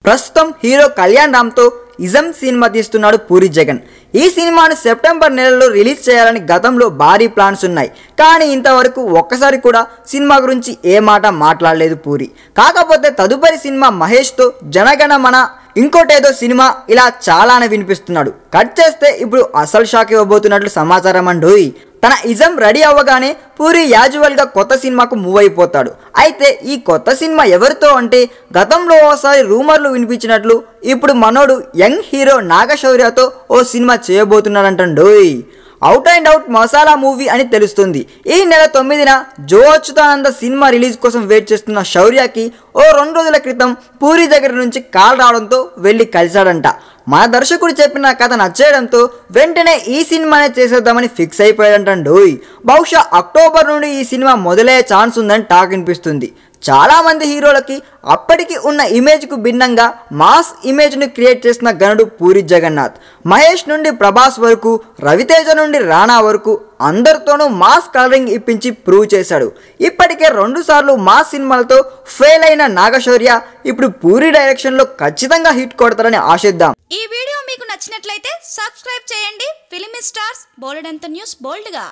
ప్రస్తుతం hero Kalyan రామ్తో ism cinema తీస్తున్నాడు పూరి జగన్. ఈ సినిమాను సెప్టెంబర్ నెలలో రిలీజ్ చేయాలని గతంలో భారీ ప్లాన్స్ ఉన్నాయి. కానీ ఇంతవరకు ఒక్కసారి కూడా సినిమా గురించి ఏ మాట మాట్లాడలేదు పూరి. కాకపోతే తదుపరి సినిమా మహేష్తో జనగణమన, ఇంకోటేదో సినిమా, ఇలా చాలానే వినిపిస్తున్నాడు. కట్ చేస్తే ఇప్పుడు అసలు షాక్ ఇవ్వబోతున్నట్లు సమాచారం అండోయ్. తన ఇజం రెడీ అవ్వగానే పూరి యాజువల్గా కొత్త సినిమాకు మూవ్ అయిపోతాడు. అయితే ఈ కొత్త సినిమా ఎవరితో అంటే, గతంలో ఓసారి రూమర్లు వినిపించినట్లు ఇప్పుడు మనోడు యంగ్ హీరో నాగశౌర్యతో ఓ సినిమా చేయబోతున్నాడంటండోయ్. Out and out masala movie అని తెలుస్తుంది. ఈ నెల 9న జో అచ్యుతానంద సినిమా రిలీజ్ కోసం వెయిట్ చేస్తున్న శౌర్యకి ఓ 2 రోజుల క్రితం పూరి దగ్గర నుంచి కాల్ రావడంతో వెళ్ళి కలిశాడంట. మన దర్శకుడు చెప్పిన కథ నచ్చేయడంతో వెంటనే ఈ సినిమానే చేసేద్దామని ఫిక్స్ అయిపోయాడంటండోయ్. బహుశా అక్టోబర్ నుండి ఈ సినిమా మొదలయ్యే ఛాన్స్ ఉందని టాక్ వినిపిస్తుంది. చాలామంది హీరోలకి అప్పటికి ఉన్న ఇమేజ్కు భిన్నంగా మాస్ ఇమేజ్ను క్రియేట్ చేసిన గనుడు పూరి జగన్నాథ్. మహేష్ నుండి ప్రభాస్ వరకు, రవితేజ నుండి రాణా వరకు అందరితోనూ మాస్ కలరింగ్ ఇప్పించి ప్రూవ్ చేశాడు. ఇప్పటికే 2 సార్లు మాస్ సినిమాలతో ఫెయిల్ అయిన నాగశౌర్య ఇప్పుడు పూరి డైరెక్షన్లో ఖచ్చితంగా హిట్ కొడతారని ఆశిద్దాం. ఈ వీడియో మీకు నచ్చినట్లయితే సబ్స్క్రైబ్ చేయండి. ఫిలిమి స్టార్స్ బోలెడంత న్యూస్ బోల్డ్గా.